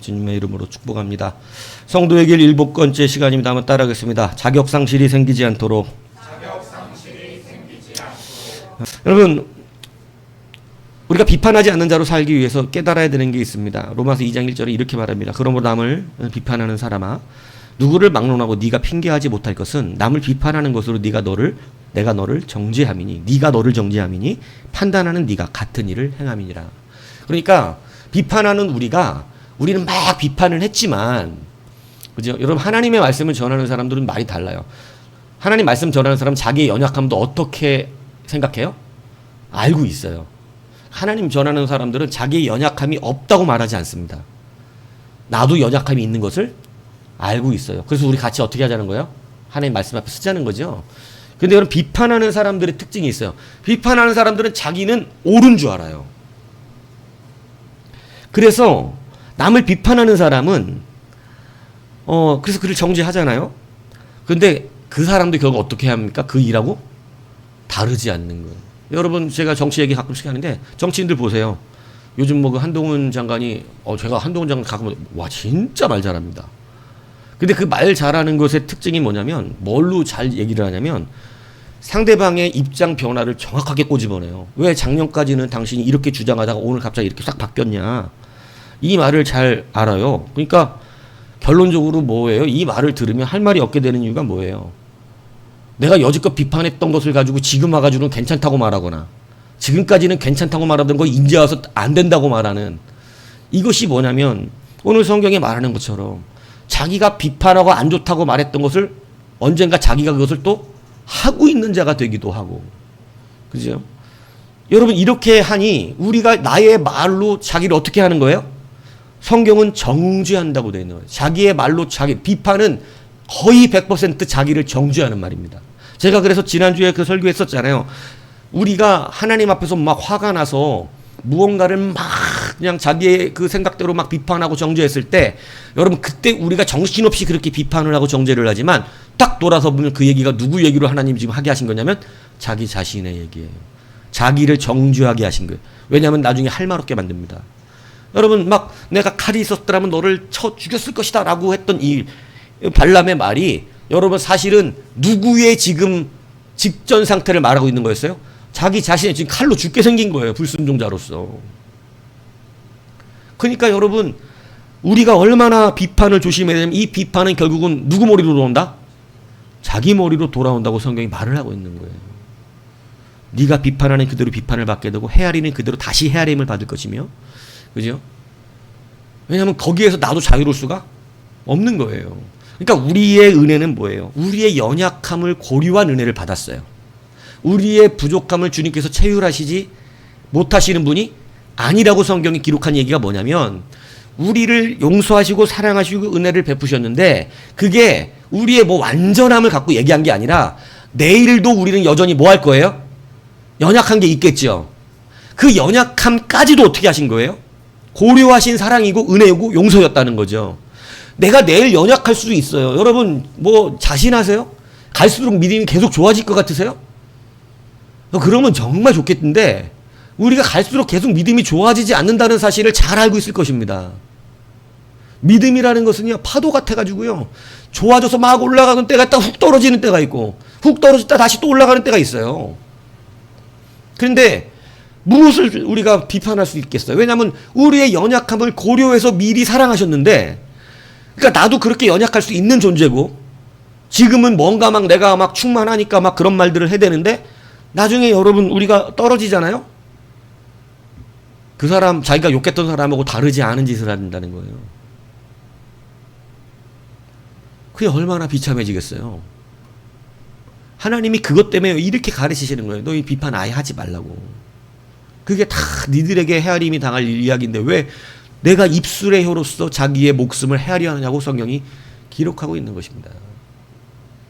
주님의 이름으로 축복합니다. 성도의 길 7번째 시간입니다. 한번 따라하겠습니다. 자격상실이 생기지 않도록. 여러분, 우리가 비판하지 않는 자로 살기 위해서 깨달아야 되는 게 있습니다. 로마서 2장 1절에 이렇게 말합니다. 그러므로 남을 비판하는 사람아, 누구를 막론하고 네가 핑계하지 못할 것은 남을 비판하는 것으로 내가 너를 정죄함이니, 네가 너를 정죄함이니 판단하는 네가 같은 일을 행함이니라. 그러니까 비판하는 우리는 막 비판을 했지만, 그죠? 여러분, 하나님의 말씀을 전하는 사람들은 말이 달라요. 하나님 말씀 전하는 사람은 자기의 연약함도 어떻게 생각해요? 알고 있어요. 하나님 전하는 사람들은 자기의 연약함이 없다고 말하지 않습니다. 나도 연약함이 있는 것을 알고 있어요. 그래서 우리 같이 어떻게 하자는 거예요? 하나님 말씀 앞에 쓰자는 거죠. 근데 여러분, 비판하는 사람들의 특징이 있어요. 비판하는 사람들은 자기는 옳은 줄 알아요. 그래서 남을 비판하는 사람은 그래서 그를 정죄하잖아요. 근데 그 사람도 결국 어떻게 합니까? 그 일하고 다르지 않는 거예요. 여러분, 제가 정치 얘기 가끔씩 하는데 정치인들 보세요. 요즘 뭐 그 한동훈 장관이 제가 한동훈 장관 가끔 와 진짜 말 잘합니다. 근데 그 말 잘하는 것의 특징이 뭐냐면, 뭘로 잘 얘기를 하냐면 상대방의 입장 변화를 정확하게 꼬집어내요. 왜 작년까지는 당신이 이렇게 주장하다가 오늘 갑자기 이렇게 싹 바뀌었냐. 이 말을 잘 알아요. 그러니까 결론적으로 뭐예요? 이 말을 들으면 할 말이 없게 되는 이유가 뭐예요? 내가 여지껏 비판했던 것을 가지고 지금 와가지고는 괜찮다고 말하거나, 지금까지는 괜찮다고 말하던 거 이제 와서 안 된다고 말하는, 이것이 뭐냐면 오늘 성경에 말하는 것처럼 자기가 비판하고 안 좋다고 말했던 것을 언젠가 자기가 그것을 또 하고 있는 자가 되기도 하고, 그죠? 여러분, 이렇게 하니 우리가 나의 말로 자기를 어떻게 하는 거예요? 성경은 정죄한다고 되어 있는 거예요. 자기의 말로 비판은 거의 100% 자기를 정죄하는 말입니다. 제가 그래서 지난주에 그 설교했었잖아요. 우리가 하나님 앞에서 막 화가 나서 무언가를 막 그냥 자기의 그 생각대로 막 비판하고 정죄했을 때, 여러분, 그때 우리가 정신없이 그렇게 비판을 하고 정죄를 하지만 딱 돌아서 보면 그 얘기가 누구 얘기로 하나님이 지금 하게 하신 거냐면 자기 자신의 얘기예요. 자기를 정죄하게 하신 거예요. 왜냐하면 나중에 할 말 없게 만듭니다. 여러분, 막 내가 칼이 있었더라면 너를 쳐 죽였을 것이다 라고 했던 이 발람의 말이, 여러분, 사실은 누구의 지금 직전 상태를 말하고 있는 거였어요? 자기 자신이 지금 칼로 죽게 생긴 거예요. 불순종자로서. 그러니까 여러분, 우리가 얼마나 비판을 조심해야 되냐면 이 비판은 결국은 누구 머리로 돌아온다? 자기 머리로 돌아온다고 성경이 말을 하고 있는 거예요. 네가 비판하는 그대로 비판을 받게 되고 헤아리는 그대로 다시 헤아림을 받을 것이며, 그죠? 왜냐하면 거기에서 나도 자유로울 수가 없는 거예요. 그러니까 우리의 은혜는 뭐예요? 우리의 연약함을 고려한 은혜를 받았어요. 우리의 부족함을 주님께서 채울하시지 못하시는 분이 아니라고 성경이 기록한 얘기가 뭐냐면, 우리를 용서하시고 사랑하시고 은혜를 베푸셨는데 그게 우리의 뭐 완전함을 갖고 얘기한 게 아니라 내일도 우리는 여전히 뭐 할 거예요? 연약한 게 있겠죠. 그 연약함까지도 어떻게 하신 거예요? 고려하신 사랑이고 은혜고 용서였다는 거죠. 내가 내일 연약할 수도 있어요. 여러분, 뭐 자신하세요? 갈수록 믿음이 계속 좋아질 것 같으세요? 그러면 정말 좋겠는데, 우리가 갈수록 계속 믿음이 좋아지지 않는다는 사실을 잘 알고 있을 것입니다. 믿음이라는 것은요, 파도 같아가지고요, 좋아져서 막 올라가는 때가 있다, 훅 떨어지는 때가 있고, 훅 떨어졌다 다시 또 올라가는 때가 있어요. 그런데 무엇을 우리가 비판할 수 있겠어요? 왜냐하면 우리의 연약함을 고려해서 미리 사랑하셨는데, 그러니까 나도 그렇게 연약할 수 있는 존재고, 지금은 뭔가 막 내가 막 충만하니까 막 그런 말들을 해대는데, 나중에 여러분 우리가 떨어지잖아요? 그 사람, 자기가 욕했던 사람하고 다르지 않은 짓을 한다는 거예요. 그게 얼마나 비참해지겠어요. 하나님이 그것 때문에 이렇게 가르치시는 거예요. 너희 비판 아예 하지 말라고. 그게 다 니들에게 헤아림이 당할 이야기인데 왜 내가 입술의 혀로서 자기의 목숨을 헤아려 하느냐고 성경이 기록하고 있는 것입니다.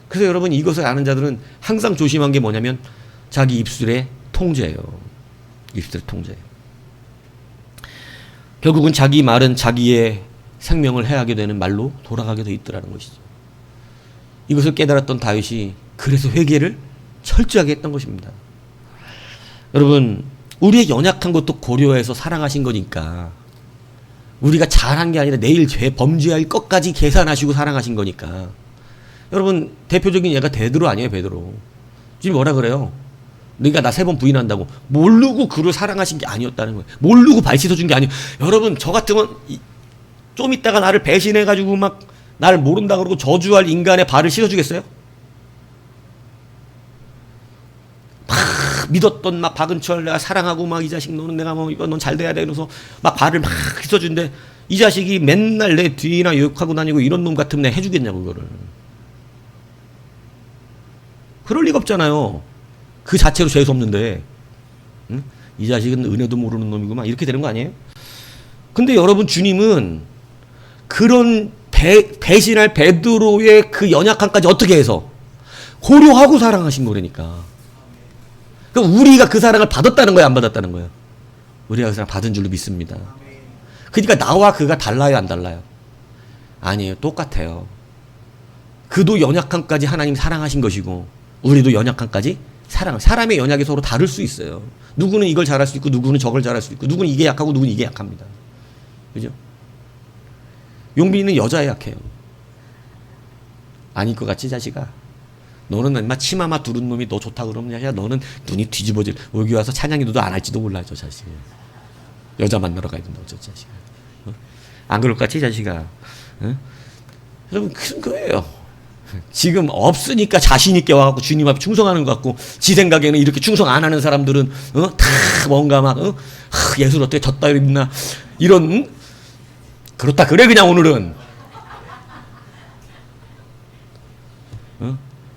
그래서 여러분, 이것을 아는 자들은 항상 조심한 게 뭐냐면 자기 입술의 통제예요. 입술의 통제. 결국은 자기 말은 자기의 생명을 해하게 되는 말로 돌아가게 돼 있더라는 것이죠. 이것을 깨달았던 다윗이 그래서 회개를 철저하게 했던 것입니다. 여러분, 우리의 연약한 것도 고려해서 사랑하신 거니까 우리가 잘한 게 아니라 내일 범죄할 것까지 계산하시고 사랑하신 거니까. 여러분, 대표적인 예가 베드로 아니에요, 베드로. 지금 뭐라 그래요? 그러니까 나 3번 부인한다고. 모르고 그를 사랑하신 게 아니었다는 거예요. 모르고 발 씻어준 게 아니에요. 여러분, 저 같으면 좀 있다가 나를 배신해가지고 막 나를 모른다 그러고 저주할 인간의 발을 씻어주겠어요? 막 믿었던 막 박은철 내가 사랑하고 막 이 자식 너는 내가 뭐 이거 넌 잘 돼야 돼 이러면서 막 발을 막 씻어준데 이 자식이 맨날 내 뒤나 욕하고 다니고 이런 놈 같으면 내가 해주겠냐고 그거를. 그럴 리가 없잖아요. 그 자체로 죄수 없는데. 응? 이 자식은 은혜도 모르는 놈이구만 이렇게 되는 거 아니에요? 근데 여러분 주님은 그런 배신할 베드로의 그 연약함까지 어떻게 해서 고려하고 사랑하신 거라니까. 그럼 우리가 그 사랑을 받았다는 거야, 안 받았다는 거야? 우리가 그 사랑 받은 줄로 믿습니다. 그러니까 나와 그가 달라요, 안 달라요? 아니에요, 똑같아요. 그도 연약함까지 하나님 사랑하신 것이고 우리도 연약함까지 사람의 연약이 서로 다를 수 있어요. 누구는 이걸 잘할 수 있고 누구는 저걸 잘할 수 있고 누구는 이게 약하고 누구는 이게 약합니다. 그죠? 용빈이는 여자에 약해요. 아닐 것 같지, 자식아? 너는 얼마 치마마 두른 놈이 너 좋다 그러면 야 너는 눈이 뒤집어질. 여기 와서 찬양이 너도 안 할지도 몰라, 저 자식. 여자 만나러 가야 된다고, 저 자식. 어? 안 그럴 것 같지, 자식아? 어? 여러분, 그런 거예요. 지금 없으니까 자신있게 와갖고 주님 앞에 충성하는 것 같고, 지 생각에는 이렇게 충성 안 하는 사람들은, 다 뭔가 막, 예술 어떻게 졌다 이랬나, 이런, 그렇다, 그래, 그냥 오늘은.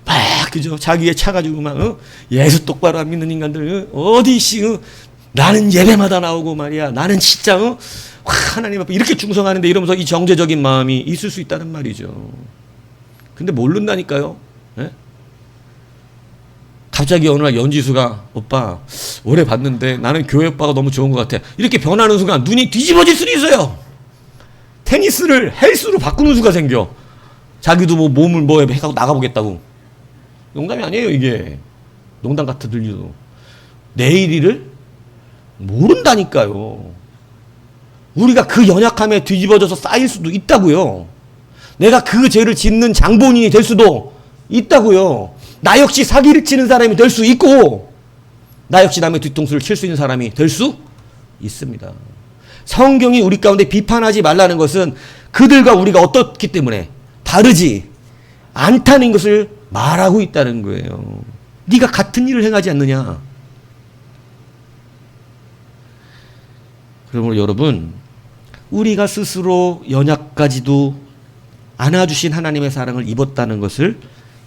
막, 그죠? 자기의 차가지고 막, 예수 똑바로 안 믿는 인간들, 어디씨, 나는 예배마다 나오고 말이야. 나는 진짜, 하나님 앞에 이렇게 충성하는데 이러면서 이 정제적인 마음이 있을 수 있다는 말이죠. 근데 모른다니까요. 예? 갑자기 어느 날 연지수가 오빠 오래 봤는데 나는 교회 오빠가 너무 좋은 것 같아. 이렇게 변하는 순간 눈이 뒤집어질 수도 있어요. 테니스를 헬스로 바꾸는 수가 생겨. 자기도 뭐 몸을 뭐 해갖고 나가보겠다고. 농담이 아니에요, 이게. 농담 같아 들려도. 내일이를 모른다니까요. 우리가 그 연약함에 뒤집어져서 쌓일 수도 있다고요. 내가 그 죄를 짓는 장본인이 될 수도 있다고요. 나 역시 사기를 치는 사람이 될 수 있고, 나 역시 남의 뒤통수를 칠 수 있는 사람이 될 수 있습니다. 성경이 우리 가운데 비판하지 말라는 것은 그들과 우리가 어떻기 때문에 다르지 않다는 것을 말하고 있다는 거예요. 네가 같은 일을 행하지 않느냐. 그러므로 여러분, 우리가 스스로 연약까지도 안아주신 하나님의 사랑을 입었다는 것을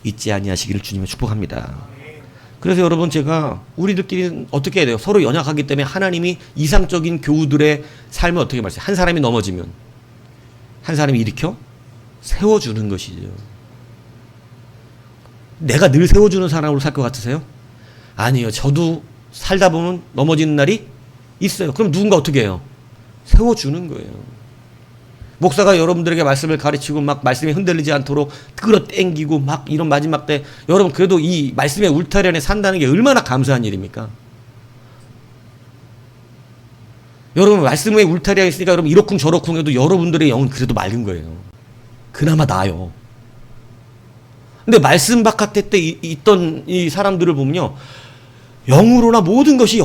잊지 아니하시기를 주님의 축복합니다. 그래서 여러분, 제가 우리들끼리는 어떻게 해야 돼요? 서로 연약하기 때문에 하나님이 이상적인 교우들의 삶을 어떻게 말씀해요? 한 사람이 넘어지면 한 사람이 일으켜 세워주는 것이죠. 내가 늘 세워주는 사람으로 살 것 같으세요? 아니요. 저도 살다 보면 넘어지는 날이 있어요. 그럼 누군가 어떻게 해요? 세워주는 거예요. 목사가 여러분들에게 말씀을 가르치고 막 말씀이 흔들리지 않도록 끌어당기고 막 이런 마지막 때, 여러분 그래도 이 말씀의 울타리 안에 산다는 게 얼마나 감사한 일입니까? 여러분 말씀의 울타리 안에 있으니까 여러분 이러쿵 저러쿵 해도 여러분들의 영은 그래도 맑은 거예요. 그나마 나아요. 근데 말씀 바깥에 때 있던 이 사람들을 보면요, 영으로나 모든 것이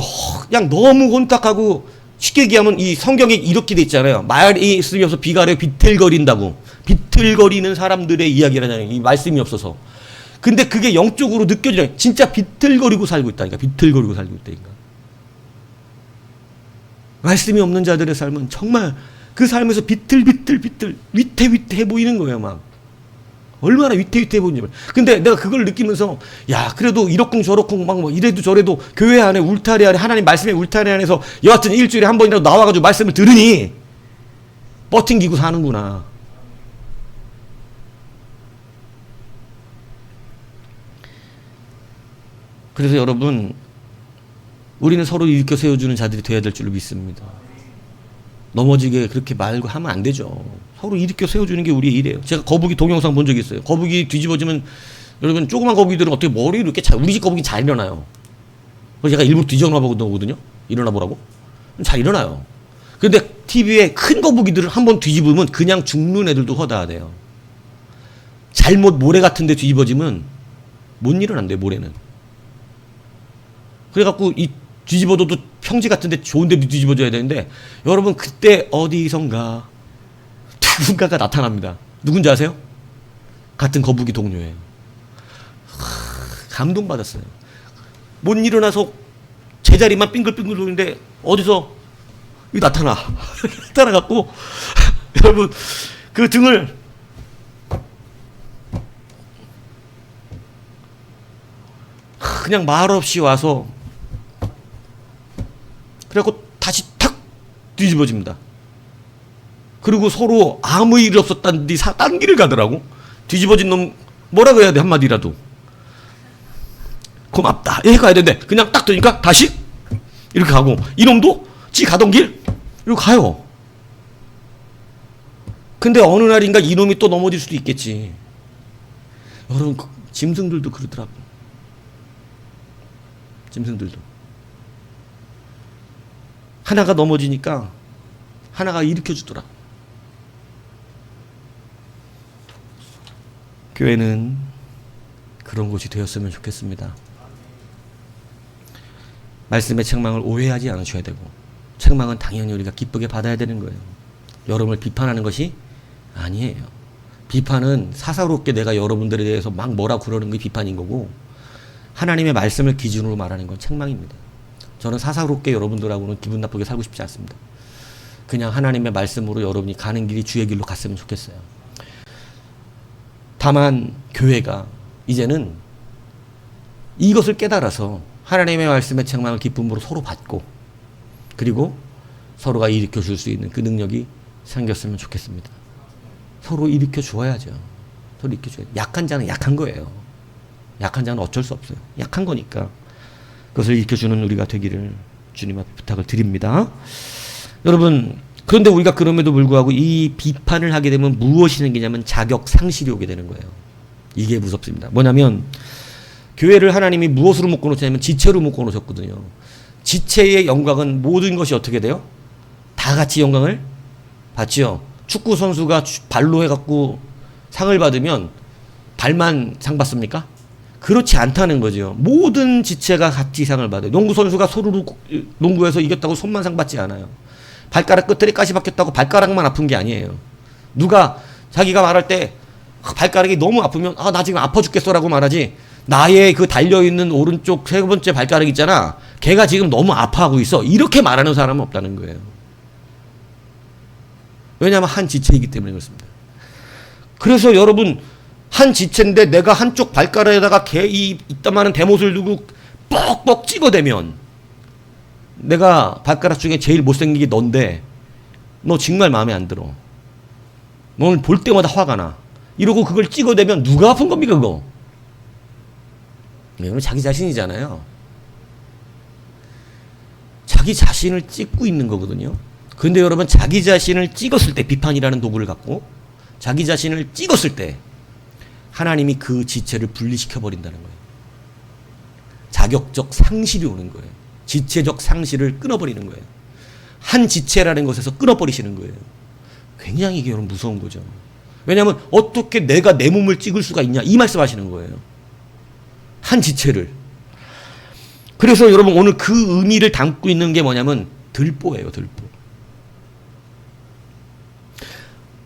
그냥 너무 혼탁하고, 쉽게 얘기하면 이 성경에 이렇게 돼 있잖아요. 말이 있으면서 비가 아래 비틀거린다고. 비틀거리는 사람들의 이야기라잖아요. 이 말씀이 없어서. 근데 그게 영적으로 느껴지잖아요. 진짜 비틀거리고 살고 있다니까. 비틀거리고 살고 있다니까. 말씀이 없는 자들의 삶은 정말 그 삶에서 비틀비틀 위태위태해 보이는 거예요. 막 얼마나 위태위태해 보이는지. 근데 내가 그걸 느끼면서, 야 그래도 이러쿵 저러쿵 막 뭐 이래도 저래도 교회 안에 울타리 안에 하나님 말씀의 울타리 안에서 여하튼 일주일에 한 번이라도 나와가지고 말씀을 들으니 버팅기고 사는구나. 그래서 여러분, 우리는 서로 일으켜 세워주는 자들이 되어야 될 줄로 믿습니다. 넘어지게 그렇게 말고 하면 안 되죠. 서로 일으켜 세워주는 게 우리의 일이에요. 제가 거북이 동영상 본 적이 있어요. 거북이 뒤집어지면, 여러분 조그만 거북이들은 어떻게 머리를 이렇게 우리 집 거북이 잘 일어나요. 그래서 제가 일부러 뒤져나 보거든요. 일어나 보라고. 잘 일어나요. 근데 TV에 큰 거북이들을 한번 뒤집으면 그냥 죽는 애들도 허다하대요. 잘못 모래 같은 데 뒤집어지면 못 일어난대요, 모래는. 그래갖고 이 뒤집어도 평지 같은 데 좋은 데 뒤집어져야 되는데, 여러분 그때 어디선가 누군가가 나타납니다. 누군지 아세요? 같은 거북이 동료예요. 감동받았어요. 못 일어나서 제자리만 빙글빙글 도는데 어디서 나타나. 나타나갖고 여러분 그 등을 그냥 말없이 와서 그래갖고 다시 탁 뒤집어집니다. 그리고 서로 아무 일이 없었다는데 딴 길을 가더라고. 뒤집어진 놈 뭐라고 해야 돼, 한마디라도. 고맙다 이렇게 가야 되는데 그냥 딱 되니까 다시 이렇게 가고, 이놈도 지 가던 길 이렇게 가요. 근데 어느 날인가 이놈이 또 넘어질 수도 있겠지. 여러분 짐승들도 그러더라고. 짐승들도 하나가 넘어지니까 하나가 일으켜주더라. 교회는 그런 곳이 되었으면 좋겠습니다. 말씀의 책망을 오해하지 않으셔야 되고, 책망은 당연히 우리가 기쁘게 받아야 되는 거예요. 여러분을 비판하는 것이 아니에요. 비판은 사사롭게 내가 여러분들에 대해서 막 뭐라 그러는 게 비판인 거고, 하나님의 말씀을 기준으로 말하는 건 책망입니다. 저는 사사롭게 여러분들하고는 기분 나쁘게 살고 싶지 않습니다. 그냥 하나님의 말씀으로 여러분이 가는 길이 주의 길로 갔으면 좋겠어요. 다만 교회가 이제는 이것을 깨달아서 하나님의 말씀의 책망을 기쁨으로 서로 받고, 그리고 서로가 일으켜 줄 수 있는 그 능력이 생겼으면 좋겠습니다. 서로 일으켜 주어야죠. 서로 일으켜 줘야. 약한 자는 약한 거예요. 약한 자는 어쩔 수 없어요. 약한 거니까 그것을 일으켜 주는 우리가 되기를 주님 앞에 부탁을 드립니다. 여러분, 그런데 우리가 그럼에도 불구하고 이 비판을 하게 되면 무엇이 생기냐면 자격 상실이 오게 되는 거예요. 이게 무섭습니다. 뭐냐면 교회를 하나님이 무엇으로 묶어 놓냐면 지체로 묶어 놓으셨거든요. 지체의 영광은 모든 것이 어떻게 돼요? 다 같이 영광을 받지요. 축구 선수가 발로 해갖고 상을 받으면 발만 상 받습니까? 그렇지 않다는 거죠. 모든 지체가 같이 상을 받아요. 농구 선수가 소루루 농구에서 이겼다고 손만 상 받지 않아요. 발가락 끝에 가시 박혔다고 발가락만 아픈 게 아니에요. 누가 자기가 말할 때 발가락이 너무 아프면 나 지금 아파 죽겠어라고 말하지, 나의 그 달려있는 오른쪽 세 번째 발가락 있잖아, 걔가 지금 너무 아파하고 있어, 이렇게 말하는 사람은 없다는 거예요. 왜냐하면 한 지체이기 때문에 그렇습니다. 그래서 여러분, 한 지체인데 내가 한쪽 발가락에다가 이따만한 대못을 두고 뻑뻑 찍어대면, 내가 발가락 중에 제일 못생긴 게 넌데 너 정말 마음에 안 들어, 너는 볼 때마다 화가 나, 이러고 그걸 찍어대면 누가 아픈 겁니까 그거? 여러분, 자기 자신이잖아요. 자기 자신을 찍고 있는 거거든요. 그런데 여러분, 자기 자신을 찍었을 때, 비판이라는 도구를 갖고 자기 자신을 찍었을 때 하나님이 그 지체를 분리시켜 버린다는 거예요. 자격적 상실이 오는 거예요. 지체적 상실을 끊어버리는 거예요. 한 지체라는 것에서 끊어버리시는 거예요. 굉장히 이게 여러분 무서운 거죠. 왜냐하면 어떻게 내가 내 몸을 찍을 수가 있냐, 이 말씀하시는 거예요. 한 지체를. 그래서 여러분, 오늘 그 의미를 담고 있는 게 뭐냐면 들보예요. 들보.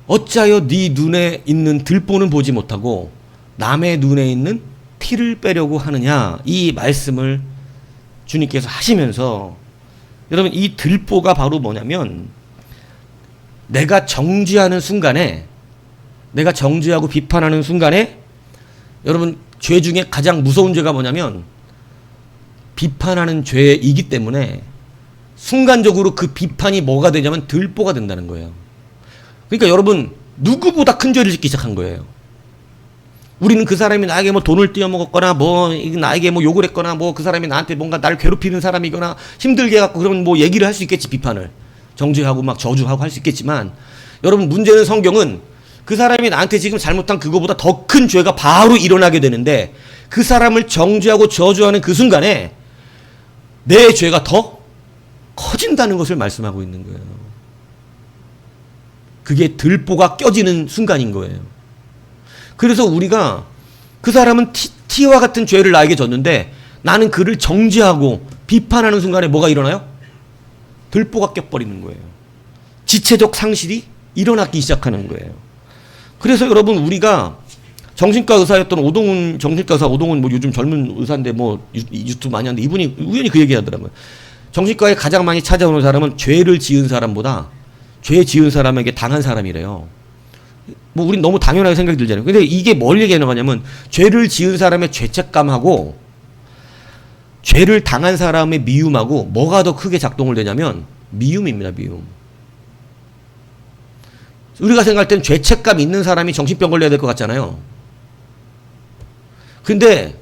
어찌하여 네 눈에 있는 들보는 보지 못하고 남의 눈에 있는 티를 빼려고 하느냐, 이 말씀을 주님께서 하시면서, 여러분, 이 들보가 바로 뭐냐면, 내가 정죄하는 순간에, 내가 정죄하고 비판하는 순간에, 여러분, 죄 중에 가장 무서운 죄가 뭐냐면 비판하는 죄이기 때문에 순간적으로 그 비판이 뭐가 되냐면 들보가 된다는 거예요. 그러니까 여러분, 누구보다 큰 죄를 짓기 시작한 거예요. 우리는 그 사람이 나에게 뭐 돈을 띄어먹었거나 뭐 나에게 뭐 욕을 했거나 뭐 그 사람이 나한테 뭔가 나를 괴롭히는 사람이거나 힘들게 해갖고 그런 뭐 얘기를 할 수 있겠지, 비판을 정죄하고 막 저주하고 할 수 있겠지만, 여러분, 문제는 성경은 그 사람이 나한테 지금 잘못한 그거보다 더 큰 죄가 바로 일어나게 되는데, 그 사람을 정죄하고 저주하는 그 순간에 내 죄가 더 커진다는 것을 말씀하고 있는 거예요. 그게 들보가 껴지는 순간인 거예요. 그래서 우리가 그 사람은 티와 같은 죄를 나에게 졌는데 나는 그를 정죄하고 비판하는 순간에 뭐가 일어나요? 들보가 껴버리는 거예요. 지체적 상실이 일어나기 시작하는 거예요. 그래서 여러분 우리가 정신과 의사였던 오동훈 정신과 의사 오동훈 뭐 요즘 젊은 의사인데 뭐 유튜브 많이 하는데 이분이 우연히 그 얘기 하더라고요. 정신과에 가장 많이 찾아오는 사람은 죄를 지은 사람보다 죄 지은 사람에게 당한 사람이래요. 뭐 우린 너무 당연하게 생각이 들잖아요. 근데 이게 뭘 얘기하는 거냐면 죄를 지은 사람의 죄책감하고 죄를 당한 사람의 미움하고 뭐가 더 크게 작동을 되냐면 미움입니다. 미움. 우리가 생각할 땐 죄책감 있는 사람이 정신병 걸려야 될 것 같잖아요. 근데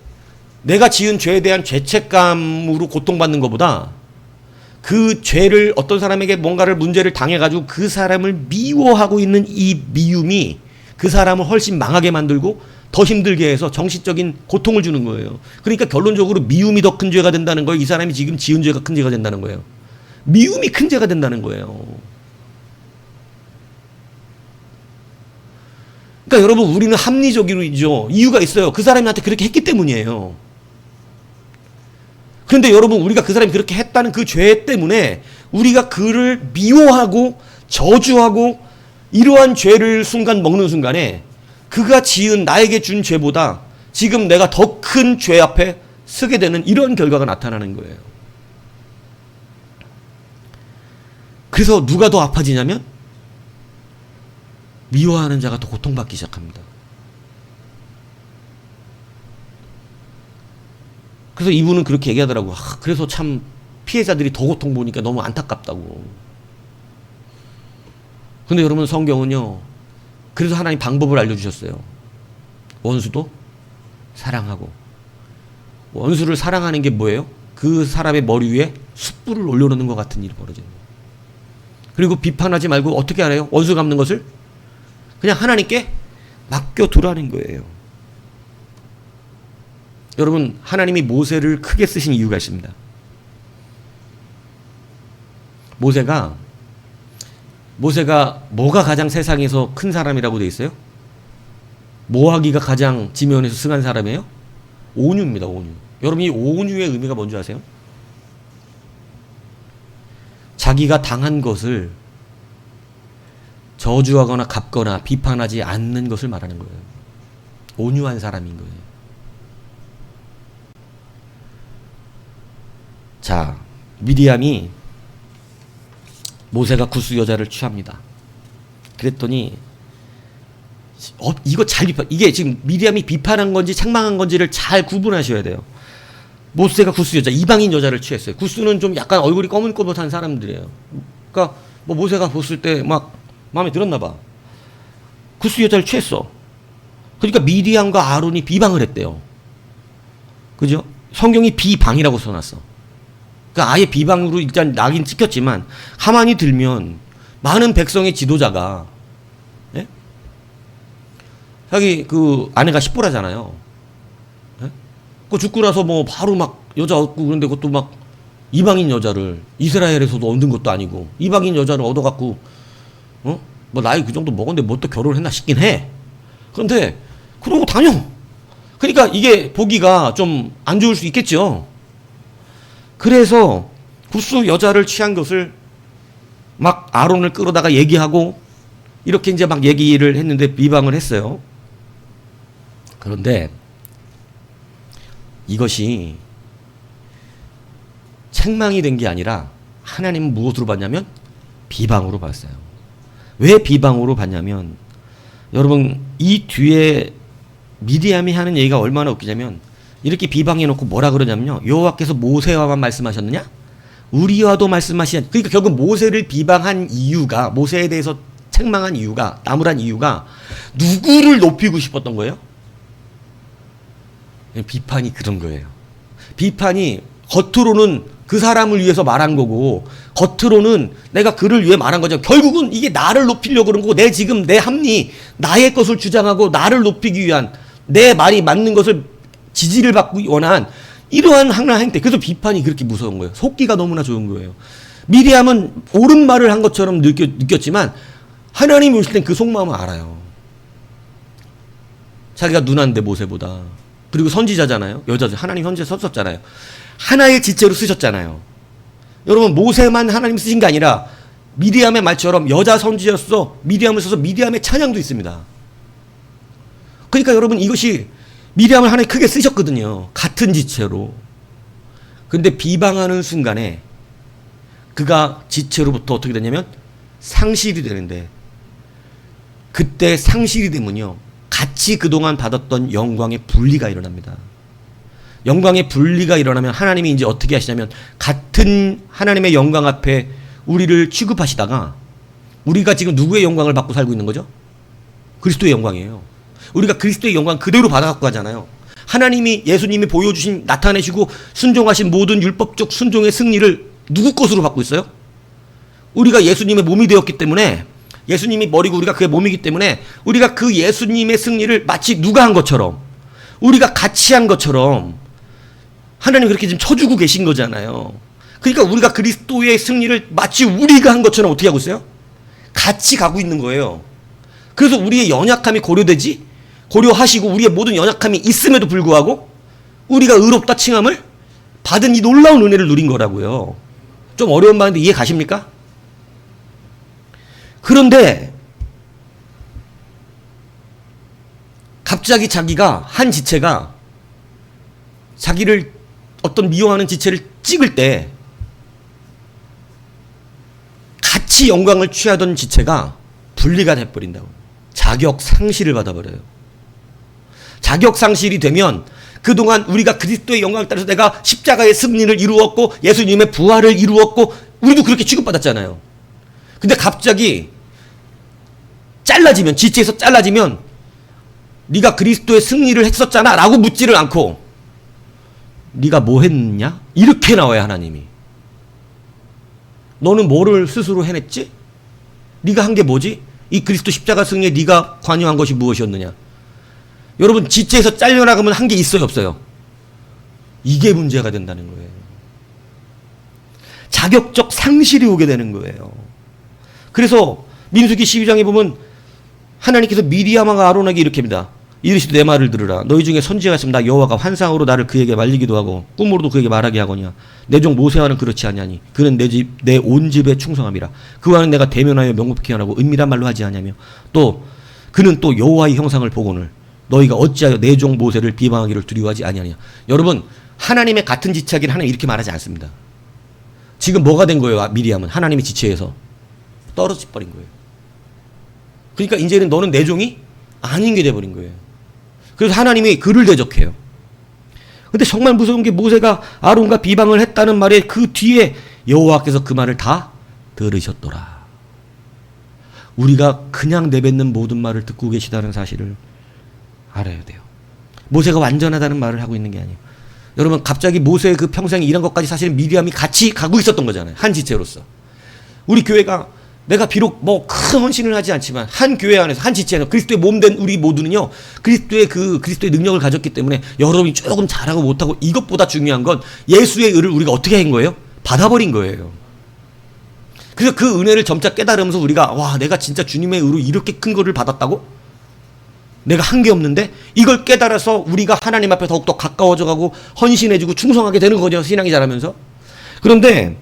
내가 지은 죄에 대한 죄책감으로 고통받는 것보다 그 죄를 어떤 사람에게 뭔가를 문제를 당해가지고 그 사람을 미워하고 있는 이 미움이 그 사람을 훨씬 망하게 만들고 더 힘들게 해서 정신적인 고통을 주는 거예요. 그러니까 결론적으로 미움이 더 큰 죄가 된다는 거예요. 이 사람이 지금 지은 죄가 큰 죄가 된다는 거예요. 미움이 큰 죄가 된다는 거예요. 그러니까 여러분 우리는 합리적이죠. 이유가 있어요. 그 사람이 나한테 그렇게 했기 때문이에요. 그런데 여러분 우리가 그 사람이 그렇게 했다는 그 죄 때문에 우리가 그를 미워하고 저주하고 이러한 죄를 순간 먹는 순간에 그가 지은 나에게 준 죄보다 지금 내가 더 큰 죄 앞에 서게 되는 이런 결과가 나타나는 거예요. 그래서 누가 더 아파지냐면 미워하는 자가 더 고통받기 시작합니다. 그래서 이분은 그렇게 얘기하더라고요. 그래서 참 피해자들이 더 고통 보니까 너무 안타깝다고. 근데 여러분 성경은요. 그래서 하나님 방법을 알려주셨어요. 원수도 사랑하고. 원수를 사랑하는 게 뭐예요? 그 사람의 머리 위에 숯불을 올려놓는 것 같은 일이 벌어지는 거예요. 그리고 비판하지 말고 어떻게 알아요? 원수 갚는 것을 그냥 하나님께 맡겨두라는 거예요. 여러분 하나님이 모세를 크게 쓰신 이유가 있습니다. 모세가 뭐가 가장 세상에서 큰 사람이라고 돼 있어요? 뭐 하기가 가장 지면에서 승한 사람이에요? 온유입니다. 온유. 여러분 이 온유의 의미가 뭔지 아세요? 자기가 당한 것을 저주하거나 갚거나 비판하지 않는 것을 말하는 거예요. 온유한 사람인 거예요. 자, 미디암이 모세가 구스 여자를 취합니다. 그랬더니 이거 잘 이게 지금 미디암이 비판한 건지 책망한 건지를 잘 구분하셔야 돼요. 모세가 구스 여자, 이방인 여자를 취했어요. 구스는 좀 약간 얼굴이 거뭇거뭇한 사람들이에요. 그러니까 뭐 모세가 봤을 때 막 마음에 들었나 봐. 구스 여자를 취했어. 그러니까 미디암과 아론이 비방을 했대요. 그죠? 성경이 비방이라고 써놨어. 그러니까 아예 비방으로 일단 낙인 찍혔지만 가만히 들면 많은 백성의 지도자가 예? 자기 그 아내가 십보라잖아요. 예? 그 죽고 나서 뭐 바로 막 여자 얻고 그런데 그것도 막 이방인 여자를 이스라엘에서도 얻은 것도 아니고 이방인 여자를 얻어갖고 뭐 나이 그 정도 먹었는데 뭐 또 결혼을 했나 싶긴 해. 그런데 그러고 다녀. 그러니까 이게 보기가 좀 안 좋을 수 있겠죠. 그래서 구스 여자를 취한 것을 막 아론을 끌어다가 얘기하고 이렇게 이제 막 얘기를 했는데 비방을 했어요. 그런데 이것이 책망이 된 게 아니라 하나님은 무엇으로 봤냐면 비방으로 봤어요. 왜 비방으로 봤냐면 여러분 이 뒤에 미디암이 하는 얘기가 얼마나 웃기냐면 이렇게 비방해놓고 뭐라 그러냐면요. 여호와께서 모세와만 말씀하셨느냐? 우리와도 말씀하시냐? 그러니까 결국 모세를 비방한 이유가 모세에 대해서 책망한 이유가 나무란 이유가 누구를 높이고 싶었던 거예요? 비판이 그런 거예요. 비판이 겉으로는 그 사람을 위해서 말한 거고 겉으로는 내가 그를 위해 말한 거죠. 결국은 이게 나를 높이려고 그런 거고 내 지금 내 합리 나의 것을 주장하고 나를 높이기 위한 내 말이 맞는 것을 지지를 받기 원한 이러한 하나의 행태. 그래서 비판이 그렇게 무서운 거예요. 속기가 너무나 좋은 거예요. 미리암은 옳은 말을 한 것처럼 느꼈지만 하나님이 오실 땐 그 속마음을 알아요. 자기가 누나인데 모세보다. 그리고 선지자잖아요. 여자죠. 하나님 선지자 썼었잖아요. 하나의 지체로 쓰셨잖아요. 여러분 모세만 하나님 쓰신 게 아니라 미디암의 말처럼 여자 선지자로서 미디암을 써서 미디암의 찬양도 있습니다. 그러니까 여러분 이것이 미디암을 하나님 크게 쓰셨거든요. 같은 지체로. 근데 비방하는 순간에 그가 지체로부터 어떻게 되냐면 상실이 되는데, 그때 상실이 되면요 같이 그동안 받았던 영광의 분리가 일어납니다. 영광의 분리가 일어나면 하나님이 이제 어떻게 하시냐면 같은 하나님의 영광 앞에 우리를 취급하시다가, 우리가 지금 누구의 영광을 받고 살고 있는 거죠? 그리스도의 영광이에요. 우리가 그리스도의 영광 그대로 받아갖고 가잖아요. 하나님이 예수님이 보여주신 나타내시고 순종하신 모든 율법적 순종의 승리를 누구 것으로 받고 있어요? 우리가 예수님의 몸이 되었기 때문에, 예수님이 머리고 우리가 그의 몸이기 때문에 우리가 그 예수님의 승리를 마치 누가 한 것처럼, 우리가 같이 한 것처럼 하나님 그렇게 지금 쳐주고 계신 거잖아요. 그러니까 우리가 그리스도의 승리를 마치 우리가 한 것처럼 어떻게 하고 있어요? 같이 가고 있는 거예요. 그래서 우리의 연약함이 고려하시고 우리의 모든 연약함이 있음에도 불구하고 우리가 의롭다 칭함을 받은 이 놀라운 은혜를 누린 거라고요. 좀 어려운 말인데 이해 가십니까? 그런데 갑자기 자기가 한 지체가 자기를 어떤 미워하는 지체를 찍을 때 같이 영광을 취하던 지체가 분리가 돼버린다고. 자격 상실을 받아버려요. 자격 상실이 되면 그동안 우리가 그리스도의 영광을 따라서 내가 십자가의 승리를 이루었고 예수님의 부활을 이루었고 우리도 그렇게 취급받았잖아요. 근데 갑자기 잘라지면, 지체에서 잘라지면 네가 그리스도의 승리를 했었잖아 라고 묻지를 않고 네가 뭐 했냐? 이렇게 나와요. 하나님이. 너는 뭐를 스스로 해냈지? 네가 한 게 뭐지? 이 그리스도 십자가 승리에 네가 관여한 것이 무엇이었느냐? 여러분 지체에서 잘려나가면 한 게 있어요 없어요? 이게 문제가 된다는 거예요. 자격적 상실이 오게 되는 거예요. 그래서 민수기 12장에 보면 하나님께서 미리암과 아론에게 이렇게 합니다. 이르시되 내 말을 들으라. 너희 중에 선지자가 있으면 나 여호와가 환상으로 나를 그에게 말리기도 하고 꿈으로도 그에게 말하게 하거냐. 내 종 모세와는 그렇지 않냐니 그는 내 온 집에 충성함이라. 그와는 내가 대면하여 명백히 하고 은밀한 말로 하지 않냐며 또 그는 또 여호와의 형상을 보고는 너희가 어찌하여 내 종 모세를 비방하기를 두려워하지 아니하냐. 여러분 하나님의 같은 지체하기를 하나님 이렇게 말하지 않습니다. 지금 뭐가 된 거예요? 미리암은 하나님의 지체에서 떨어져 버린 거예요. 그러니까 이제는 너는 내 종이 아닌 게 돼버린 거예요. 그래서 하나님이 그를 대적해요. 근데 정말 무서운 게 모세가 아론과 비방을 했다는 말에 그 뒤에 여호와께서 그 말을 다 들으셨더라. 우리가 그냥 내뱉는 모든 말을 듣고 계시다는 사실을 알아야 돼요. 모세가 완전하다는 말을 하고 있는 게 아니에요. 여러분 갑자기 모세의 그 평생에 이런 것까지 사실은 미리암이 같이 가고 있었던 거잖아요. 한 지체로서. 우리 교회가 내가 비록 뭐 큰 헌신을 하지 않지만 한 교회 안에서 한 지체 안에서 그리스도의 몸된 우리 모두는요 그리스도의 능력을 가졌기 때문에 여러분이 조금 잘하고 못하고 이것보다 중요한 건 예수의 의를 우리가 어떻게 한 거예요? 받아버린 거예요. 그래서 그 은혜를 점차 깨달으면서 우리가 와 내가 진짜 주님의 의로 이렇게 큰 거를 받았다고? 내가 한 게 없는데? 이걸 깨달아서 우리가 하나님 앞에 더욱더 가까워져 가고 헌신해주고 충성하게 되는 거죠. 신앙이 자라면서. 그런데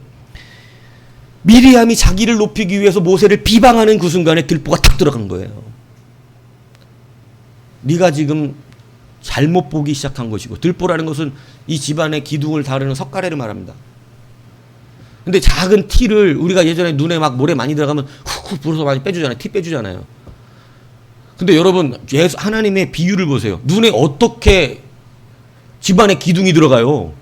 미리암이 자기를 높이기 위해서 모세를 비방하는 그 순간에 들보가 탁 들어간 거예요. 네가 지금 잘못 보기 시작한 것이고, 들보라는 것은 이 집안의 기둥을 다루는 석가래를 말합니다. 근데 작은 티를 우리가 예전에 눈에 막 모래 많이 들어가면 훅훅 불어서 많이 빼주잖아요. 티 빼주잖아요. 근데 여러분 하나님의 비유를 보세요. 눈에 어떻게 집안에 기둥이 들어가요?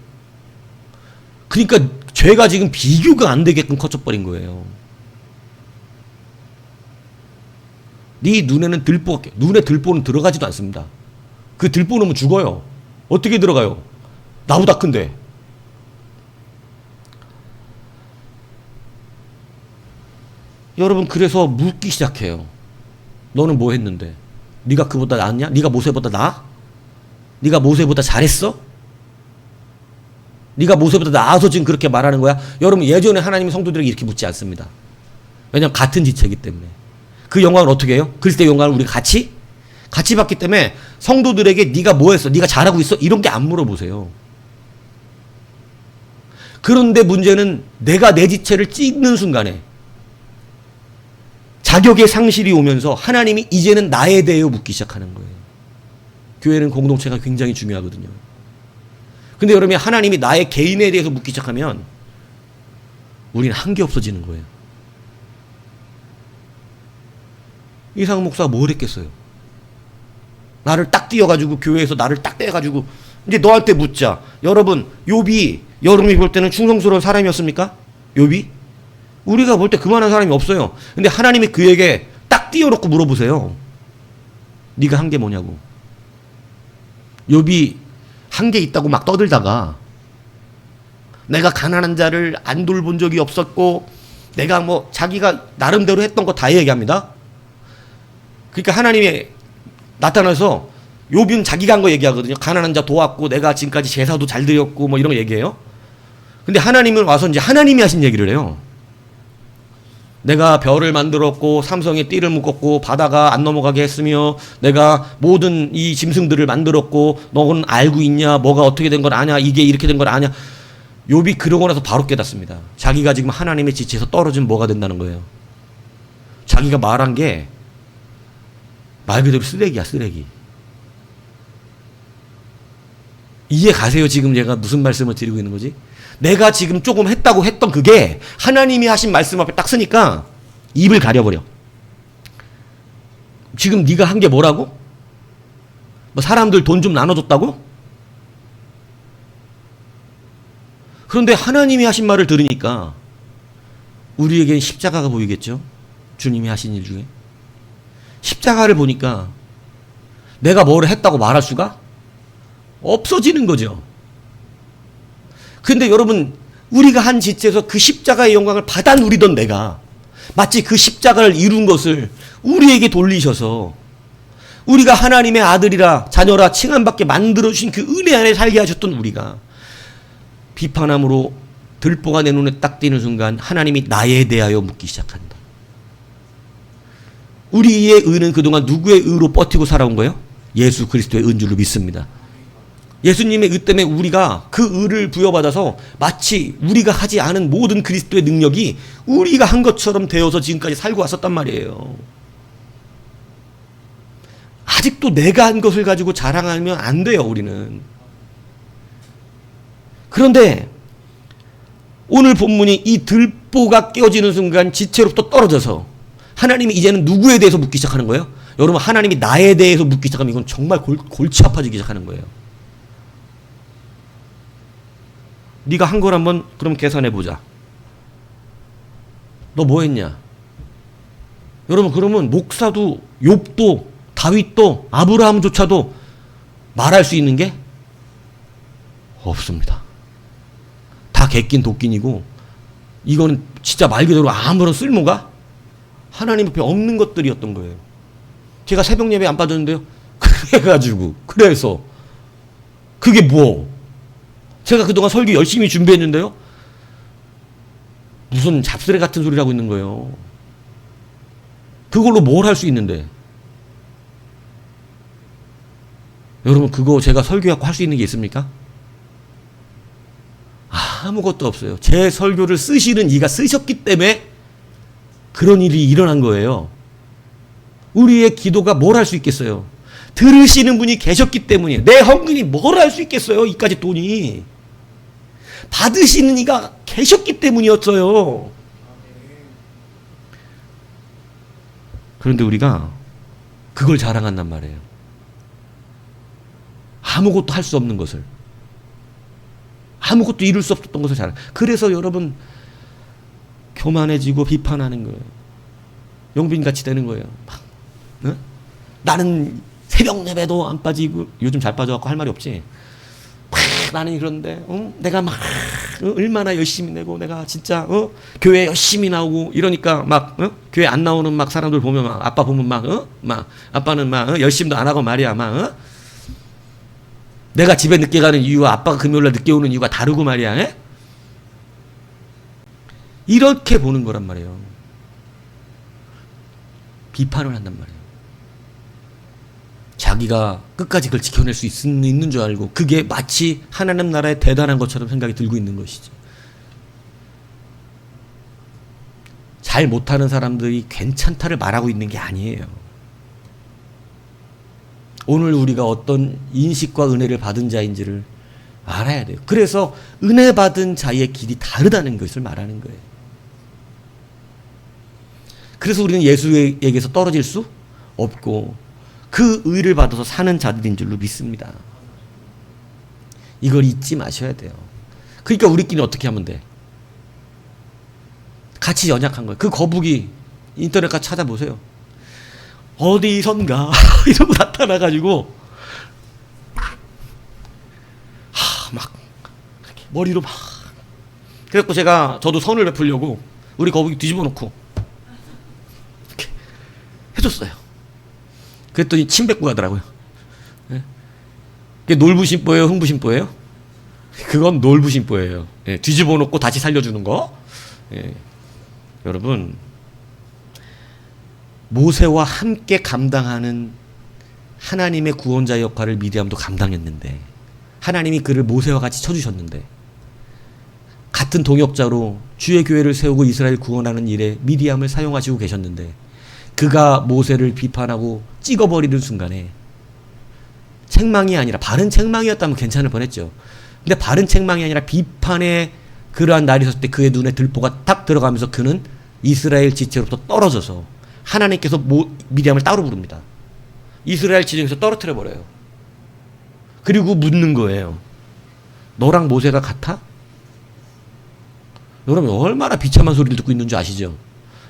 그러니까 죄가 지금 비교가 안 되게끔 커져버린 거예요. 네 눈에는 눈에 들보는 들어가지도 않습니다. 그 들보 놓으면 죽어요. 어떻게 들어가요? 나보다 큰데. 여러분 그래서 묻기 시작해요. 너는 뭐 했는데? 네가 그보다 낫냐? 네가 모세보다 나아? 네가 모세보다 잘했어? 네가 모세보다 나아서 지금 그렇게 말하는 거야? 여러분 예전에 하나님이 성도들에게 이렇게 묻지 않습니다. 왜냐하면 같은 지체이기 때문에. 그 영광을 어떻게 해요? 그리스도의 영광을 우리가 같이 받기 때문에 성도들에게 네가 뭐 했어? 네가 잘하고 있어? 이런 게 안 물어보세요. 그런데 문제는 내가 내 지체를 찍는 순간에 자격의 상실이 오면서 하나님이 이제는 나에 대해 묻기 시작하는 거예요. 교회는 공동체가 굉장히 중요하거든요. 근데 여러분이 하나님이 나의 개인에 대해서 묻기 시작하면 우리는 한게 없어지는 거예요. 이상훈 목사가 뭘 했겠어요? 나를 딱 띄어가지고 교회에서 나를 딱 떼가지고 이제 너한테 묻자. 여러분 욥이 여러분이 볼 때는 충성스러운 사람이었습니까? 욥이? 우리가 볼 때 그만한 사람이 없어요. 근데 하나님이 그에게 딱 띄어놓고 물어보세요. 네가 한 게 뭐냐고. 욥이 한 게 있다고 막 떠들다가 내가 가난한 자를 안 돌본 적이 없었고 내가 뭐 자기가 나름대로 했던 거 다 얘기합니다. 그러니까 하나님이 나타나서 욥은 자기가 한 거 얘기하거든요. 가난한 자 도왔고 내가 지금까지 제사도 잘 드렸고 뭐 이런 거 얘기해요. 근데 하나님은 와서 이제 하나님이 하신 얘기를 해요. 내가 별을 만들었고 삼성에 띠를 묶었고 바다가 안 넘어가게 했으며 내가 모든 이 짐승들을 만들었고 너는 알고 있냐? 뭐가 어떻게 된 걸 아냐? 이게 이렇게 된 걸 아냐? 욥이 그러고 나서 바로 깨닫습니다. 자기가 지금 하나님의 지체에서 떨어지면 뭐가 된다는 거예요. 자기가 말한 게 말 그대로 쓰레기야, 쓰레기. 이해 가세요? 지금 제가 무슨 말씀을 드리고 있는 거지? 내가 지금 조금 했다고 했던 그게 하나님이 하신 말씀 앞에 딱 쓰니까 입을 가려버려. 지금 네가 한 게 뭐라고? 뭐 사람들 돈 좀 나눠줬다고? 그런데 하나님이 하신 말을 들으니까 우리에겐 십자가가 보이겠죠? 주님이 하신 일 중에. 십자가를 보니까 내가 뭐를 했다고 말할 수가 없어지는 거죠. 근데 여러분 우리가 한 지체에서 그 십자가의 영광을 받아 누리던 내가 마치 그 십자가를 이룬 것을 우리에게 돌리셔서 우리가 하나님의 아들이라 자녀라 칭함받게 만들어주신 그 은혜 안에 살게 하셨던 우리가 비판함으로 들보가 내 눈에 딱 띄는 순간 하나님이 나에 대하여 묻기 시작한다. 우리의 의는 그동안 누구의 의로 버티고 살아온 거예요? 예수 그리스도의 은 줄로 믿습니다. 예수님의 의 때문에 우리가 그 의를 부여받아서 마치 우리가 하지 않은 모든 그리스도의 능력이 우리가 한 것처럼 되어서 지금까지 살고 왔었단 말이에요. 아직도 내가 한 것을 가지고 자랑하면 안 돼요, 우리는. 그런데 오늘 본문이 이 들보가 깨어지는 순간 지체로부터 떨어져서 하나님이 이제는 누구에 대해서 묻기 시작하는 거예요? 여러분 하나님이 나에 대해서 묻기 시작하면 이건 정말 골치 아파지기 시작하는 거예요. 네가 한 걸 한번 그럼 계산해 보자. 너 뭐 했냐? 여러분 그러면 목사도 욥도 다윗도 아브라함조차도 말할 수 있는 게 없습니다. 다 객긴 독긴이고 이거는 진짜 말 그대로 아무런 쓸모가 하나님 앞에 없는 것들이었던 거예요. 제가 새벽 예배 안 빠졌는데요. 그래가지고 그래서 그게 뭐? 제가 그동안 설교 열심히 준비했는데요. 무슨 잡스레 같은 소리를 하고 있는 거예요. 그걸로 뭘 할 수 있는데? 여러분 그거 제가 설교하고 할 수 있는 게 있습니까? 아무것도 없어요. 제 설교를 쓰시는 이가 쓰셨기 때문에 그런 일이 일어난 거예요. 우리의 기도가 뭘 할 수 있겠어요? 들으시는 분이 계셨기 때문이에요. 내 헌금이 뭘 할 수 있겠어요? 이까지 돈이. 받으시는 이가 계셨기 때문이었어요. 그런데 우리가 그걸 자랑한단 말이에요. 아무것도 할 수 없는 것을. 아무것도 이룰 수 없었던 것을 자랑. 그래서 여러분 교만해지고 비판하는 거예요. 용빈같이 되는 거예요. 막, 어? 나는 새벽 예배도 안 빠지고 요즘 잘 빠져갖고 할 말이 없지. 막 나는 그런데 내가 막 얼마나 열심히 내고 내가 진짜 교회 열심히 나오고 이러니까 막 교회 안 나오는 막 사람들 보면 막 아빠 보면 막 아빠는 막 열심도 안 하고 말이야 막 내가 집에 늦게 가는 이유와 아빠가 금요일날 늦게 오는 이유가 다르고 말이야. 에? 이렇게 보는 거란 말이에요. 비판을 한단 말이에요. 자기가 끝까지 그걸 지켜낼 수 있는 줄 알고 그게 마치 하나님 나라의 대단한 것처럼 생각이 들고 있는 것이지. 잘 못하는 사람들이 괜찮다를 말하고 있는 게 아니에요. 오늘 우리가 어떤 인식과 은혜를 받은 자인지를 알아야 돼요. 그래서 은혜 받은 자의 길이 다르다는 것을 말하는 거예요. 그래서 우리는 예수에게서 떨어질 수 없고 그 의를 받아서 사는 자들인 줄로 믿습니다. 이걸 잊지 마셔야 돼요. 그러니까 우리끼리 어떻게 하면 돼? 같이 연약한 거예요. 그 거북이 인터넷 가서 찾아보세요. 어디선가 이러고 나타나가지고 막 머리로 막 그래갖고 저도 선을 베풀려고 우리 거북이 뒤집어 놓고 이렇게 해줬어요. 그랬더니 침 뱉고 가더라고요. 예? 그게 놀부심보예요, 흥부심보예요? 그건 놀부심보예요. 예, 뒤집어 놓고 다시 살려주는 거. 예. 여러분, 모세와 함께 감당하는 하나님의 구원자 역할을 미디암도 감당했는데 하나님이 그를 모세와 같이 쳐주셨는데 같은 동역자로 주의 교회를 세우고 이스라엘 구원하는 일에 미디암을 사용하시고 계셨는데 그가 모세를 비판하고 찍어버리는 순간에 책망이 아니라 바른 책망이었다면 괜찮을 뻔했죠. 근데 바른 책망이 아니라 비판의 그러한 날이 있었을 때 그의 눈에 들보가 탁 들어가면서 그는 이스라엘 지체로부터 떨어져서 하나님께서 미디암을 따로 부릅니다. 이스라엘 지정에서 떨어뜨려 버려요. 그리고 묻는 거예요. 너랑 모세가 같아? 여러분 얼마나 비참한 소리를 듣고 있는 줄 아시죠?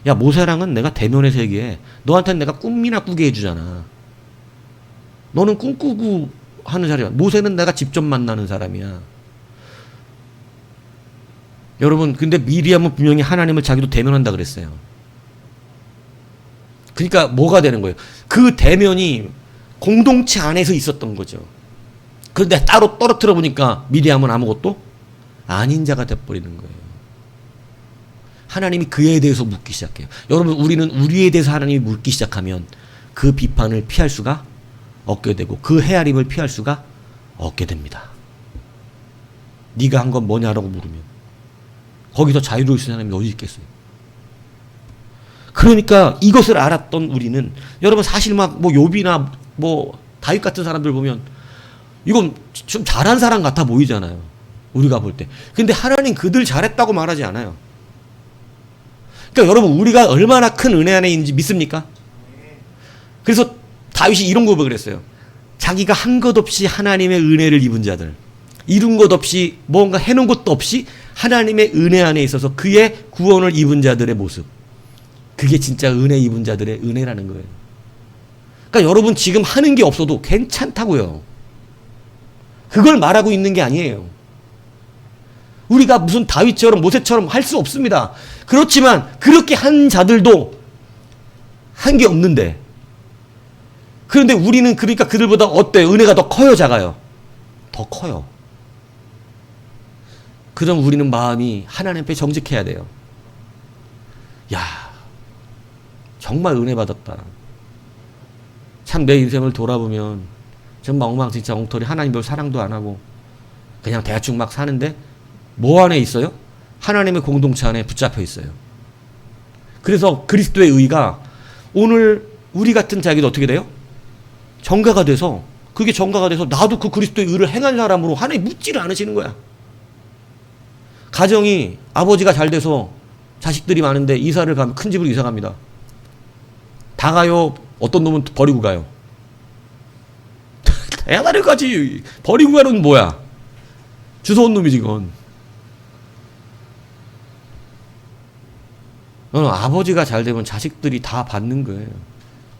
야, 모세랑은 내가 대면의 세계에 너한테는 내가 꿈이나 꾸게 해주잖아. 너는 꿈꾸고 하는 사람이야. 모세는 내가 직접 만나는 사람이야. 여러분, 근데 미리암은 분명히 하나님을 자기도 대면한다 그랬어요. 그러니까 뭐가 되는 거예요? 그 대면이 공동체 안에서 있었던 거죠. 그런데 따로 떨어뜨려 보니까 미리암은 아무것도 아닌 자가 돼버리는 거예요. 하나님이 그에 대해서 묻기 시작해요. 여러분, 우리는 우리에 대해서 하나님이 묻기 시작하면 그 비판을 피할 수가 없게 되고 그 헤아림을 피할 수가 없게 됩니다. 네가 한 건 뭐냐라고 물으면 거기서 자유로울 수 있는 사람이 어디 있겠어요? 그러니까 이것을 알았던 우리는 여러분 사실 막 뭐 욥이나 뭐 다윗 같은 사람들 보면 이건 좀 잘한 사람 같아 보이잖아요. 우리가 볼 때. 근데 하나님 그들 잘했다고 말하지 않아요. 그러니까 여러분 우리가 얼마나 큰 은혜 안에 있는지 믿습니까? 그래서 다윗이 이런 고백을 했어요. 자기가 한 것 없이 하나님의 은혜를 입은 자들, 이룬 것 없이 뭔가 해놓은 것도 없이 하나님의 은혜 안에 있어서 그의 구원을 입은 자들의 모습, 그게 진짜 은혜 입은 자들의 은혜라는 거예요. 그러니까 여러분 지금 하는 게 없어도 괜찮다고요. 그걸 말하고 있는 게 아니에요. 우리가 무슨 다윗처럼 모세처럼 할 수 없습니다. 그렇지만 그렇게 한 자들도 한 게 없는데, 그런데 우리는 그러니까 그들보다 어때요? 은혜가 더 커요, 작아요? 더 커요. 그럼 우리는 마음이 하나님 앞에 정직해야 돼요. 야, 정말 은혜 받았다. 참 내 인생을 돌아보면 정말 엉망진창 엉터리, 하나님 별 사랑도 안 하고 그냥 대충 막 사는데 뭐 안에 있어요? 하나님의 공동체 안에 붙잡혀 있어요. 그래서 그리스도의 의가 오늘 우리 같은 자에게도 어떻게 돼요? 정가가 돼서, 그게 정가가 돼서 나도 그 그리스도의 의를 행한 사람으로 하나님 묻지를 않으시는 거야. 가정이 아버지가 잘 돼서 자식들이 많은데 이사를 가면 큰 집으로 이사 갑니다. 다 가요? 어떤 놈은 버리고 가요? 대단히 가지. 버리고 가는 뭐야? 주워온 놈이지 그건. 아버지가 잘 되면 자식들이 다 받는 거예요.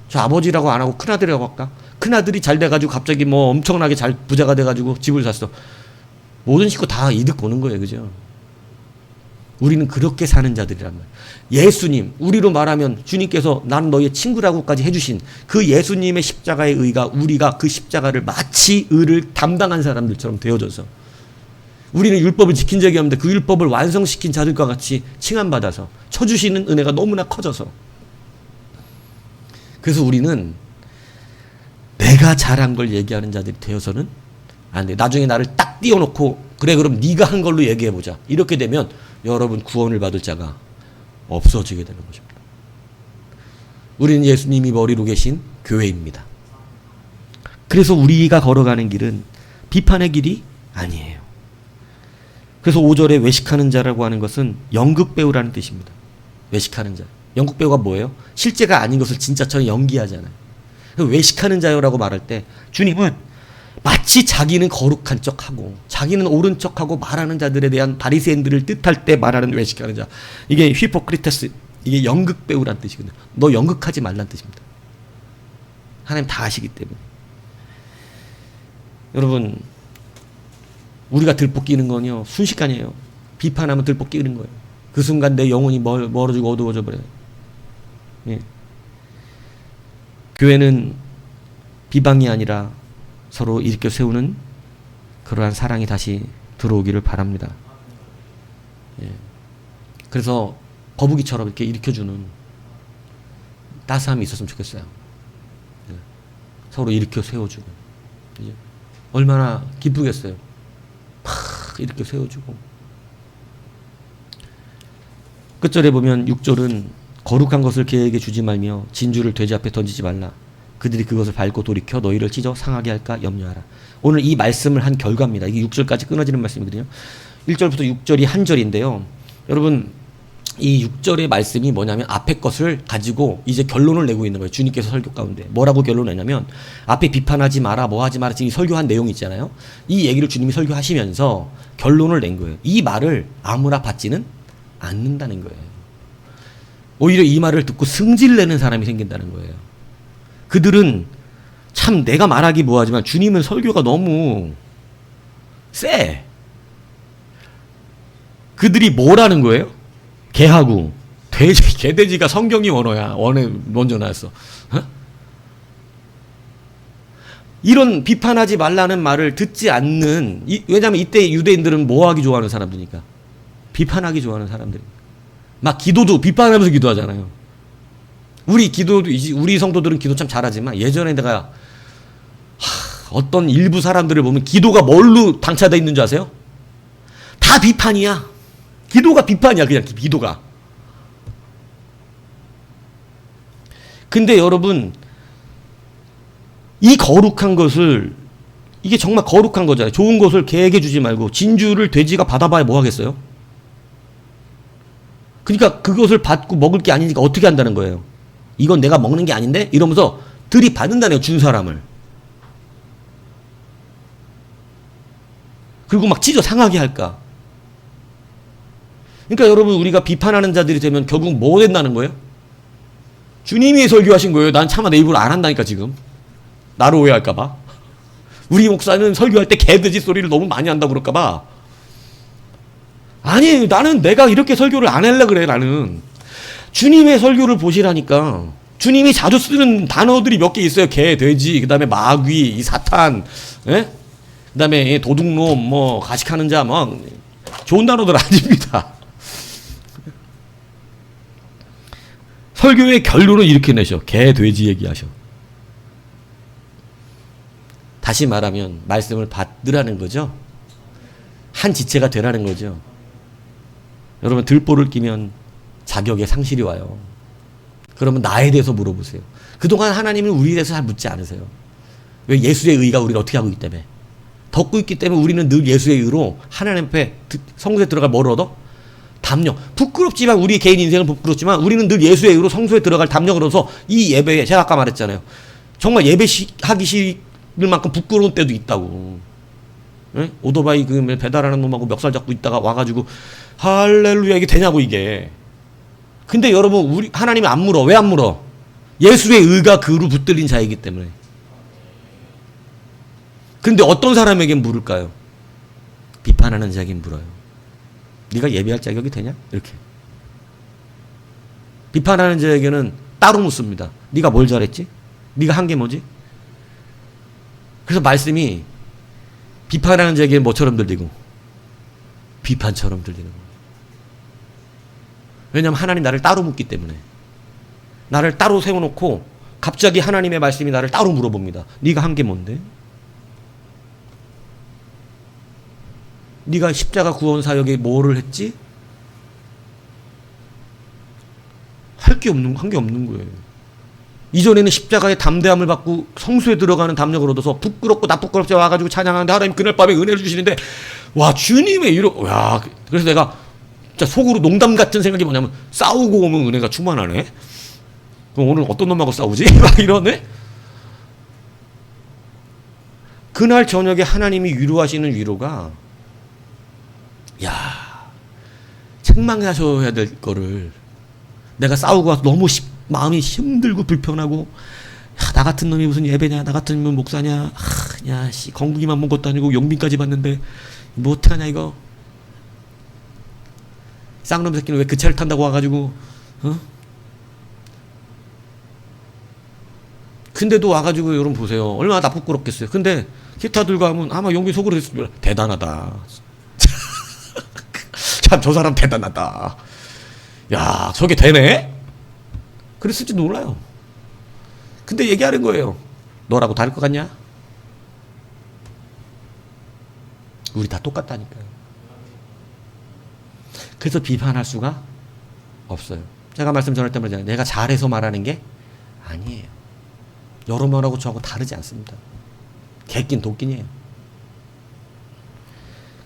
저 아버지라고 안 하고 큰아들이라고 할까? 큰아들이 잘 돼가지고 갑자기 뭐 엄청나게 잘 부자가 돼가지고 집을 샀어. 모든 식구 다 이득 보는 거예요. 그죠? 우리는 그렇게 사는 자들이란 말이에요. 예수님, 우리로 말하면 주님께서 나는 너의 친구라고까지 해주신 그 예수님의 십자가의 의가 우리가 그 십자가를 마치 의를 담당한 사람들처럼 되어져서 우리는 율법을 지킨 적이 없는데 그 율법을 완성시킨 자들과 같이 칭함받아서 쳐주시는 은혜가 너무나 커져서 그래서 우리는 내가 잘한 걸 얘기하는 자들이 되어서는 안 돼. 나중에 나를 딱 띄워놓고 그래 그럼 네가 한 걸로 얘기해보자. 이렇게 되면 여러분 구원을 받을 자가 없어지게 되는 것입니다. 우리는 예수님이 머리로 계신 교회입니다. 그래서 우리가 걸어가는 길은 비판의 길이 아니에요. 그래서 5절에 외식하는 자라고 하는 것은 연극배우라는 뜻입니다. 외식하는 자. 연극배우가 뭐예요? 실제가 아닌 것을 진짜처럼 연기하잖아요. 외식하는 자요라고 말할 때 주님은 마치 자기는 거룩한 척하고 자기는 옳은 척하고 말하는 자들에 대한 바리새인들을 뜻할 때 말하는 외식하는 자. 이게 히포크리테스, 이게 연극배우란 뜻이거든요. 너 연극하지 말란 뜻입니다. 하나님 다 아시기 때문에. 여러분, 우리가 들보 끼는 건요 순식간이에요. 비판하면 들보 끼는 거예요. 그 순간 내 영혼이 멀어지고 어두워져 버려요. 예. 교회는 비방이 아니라 서로 일으켜 세우는 그러한 사랑이 다시 들어오기를 바랍니다. 예. 그래서 거북이처럼 이렇게 일으켜주는 따스함이 있었으면 좋겠어요. 예. 서로 일으켜 세워주고. 예. 얼마나 기쁘겠어요. 팍 이렇게 세워주고. 끝절에 보면 6절은 거룩한 것을 개에게 주지 말며 진주를 돼지 앞에 던지지 말라. 그들이 그것을 밟고 돌이켜 너희를 찢어 상하게 할까 염려하라. 오늘 이 말씀을 한 결과입니다. 이게 6절까지 끊어지는 말씀이거든요. 1절부터 6절이 한 절인데요. 여러분 이 6절의 말씀이 뭐냐면 앞에 것을 가지고 이제 결론을 내고 있는 거예요. 주님께서 설교 가운데. 뭐라고 결론을 내냐면 앞에 비판하지 마라 뭐 하지 마라 지금 설교한 내용이 있잖아요. 이 얘기를 주님이 설교하시면서 결론을 낸 거예요. 이 말을 아무나 받지는 않는다는 거예요. 오히려 이 말을 듣고 승질내는 사람이 생긴다는 거예요. 그들은 참 내가 말하기 뭐하지만 주님은 설교가 너무 세. 그들이 뭐라는 거예요? 개하고 돼지, 개돼지가 성경이 원어야. 원에 먼저 나왔어. 어? 이런 비판하지 말라는 말을 듣지 않는 왜냐하면 이때 유대인들은 뭐 하기 좋아하는 사람들이니까 비판하기 좋아하는 사람들. 막 기도도 비판하면서 기도하잖아요. 우리 성도들은 기도 참 잘하지만 예전에 내가 어떤 일부 사람들을 보면 기도가 뭘로 당차되어 있는 줄 아세요? 다 비판이야. 기도가 비판이야. 그냥 기도가. 근데 여러분 이 거룩한 것을 이게 정말 거룩한 거잖아요. 좋은 것을 개에게 주지 말고 진주를 돼지가 받아봐야 뭐 하겠어요? 그러니까 그것을 받고 먹을 게 아니니까 어떻게 한다는 거예요? 이건 내가 먹는 게 아닌데? 이러면서 들이받는다네요. 준 사람을. 그리고 막 찢어 상하게 할까? 그러니까 여러분 우리가 비판하는 자들이 되면 결국 뭐 된다는 거예요? 주님이 설교하신 거예요. 난 차마 내 입으로 안 한다니까 지금. 나를 오해할까 봐. 우리 목사는 설교할 때 개돼지 소리를 너무 많이 한다고 그럴까 봐. 아니 나는 내가 이렇게 설교를 안 하려고 그래. 나는 주님의 설교를 보시라니까. 주님이 자주 쓰는 단어들이 몇 개 있어요. 개, 돼지, 그 다음에 마귀, 이 사탄, 예? 그 다음에 도둑놈, 뭐 가식하는 자, 뭐 좋은 단어들 아닙니다. 설교의 결론은 이렇게 내셔. 개, 돼지 얘기하셔. 다시 말하면 말씀을 받으라는 거죠. 한 지체가 되라는 거죠. 여러분 들보를 끼면 자격의 상실이 와요. 그러면 나에 대해서 물어보세요. 그동안 하나님은 우리에 대해서 잘 묻지 않으세요. 왜? 예수의 의가 우리를 어떻게 하고 있기 때문에. 덮고 있기 때문에 우리는 늘 예수의 의로 하나님 앞에 성소에 들어갈 뭘 얻어? 담력. 부끄럽지만 우리 개인 인생은 부끄럽지만 우리는 늘 예수의 의로 성소에 들어갈 담력을 얻어서 이 예배에 제가 아까 말했잖아요. 정말 예배하기 싫을 만큼 부끄러운 때도 있다고. 예? 오토바이 그 배달하는 놈하고 멱살 잡고 있다가 와가지고 할렐루야 이게 되냐고 이게. 근데 여러분 우리 하나님이 안 물어. 왜 안 물어? 예수의 의가 그로 붙들린 자이기 때문에. 근데 어떤 사람에겐 물을까요? 비판하는 자에겐 물어요. 네가 예배할 자격이 되냐? 이렇게. 비판하는 자에게는 따로 묻습니다. 네가 뭘 잘했지? 네가 한 게 뭐지? 그래서 말씀이 비판하는 자에게는 뭐처럼 들리고 비판처럼 들리는 거예요. 왜냐하면 하나님 나를 따로 묻기 때문에. 나를 따로 세워놓고 갑자기 하나님의 말씀이 나를 따로 물어봅니다. 네가 한 게 뭔데? 네가 십자가 구원 사역에 뭐를 했지? 한 게 없는 거예요. 이전에는 십자가의 담대함을 받고 성수에 들어가는 담력을 얻어서 부끄럽고 나 부끄럽지 와가지고 찬양하는데 하나님 그날 밤에 은혜를 주시는데 와 주님의 야 그래서 내가 진짜 속으로 농담 같은 생각이 뭐냐면 싸우고 오면 은혜가 충만하네. 그럼 오늘 어떤 놈하고 싸우지? 막 이러네. 그날 저녁에 하나님이 위로하시는 위로가 야 책망하셔야 될 거를 내가 싸우고 와서 너무 마음이 힘들고 불편하고 야, 나 같은 놈이 무슨 예배냐 나 같은 놈이 목사냐 야 씨 건국이만 본 것도 아니고 용빈까지 봤는데 뭐 어떡하냐 이거 쌍놈 새끼는 왜 그 차를 탄다고 와가지고 근데도 와가지고 여러분 보세요 얼마나 나 부끄럽겠어요. 근데 기타 들고 하면 아마 용빈 속으로 했을 대단하다. 참 저 사람 대단하다. 야 저게 되네? 그랬을지 몰라요. 근데 얘기하는 거예요. 너라고 다를 것 같냐? 우리 다 똑같다니까요. 그래서 비판할 수가 없어요. 제가 말씀 전할 때마다 내가 잘해서 말하는 게 아니에요. 여러분하고 저하고 다르지 않습니다. 개낀 도끼니에요.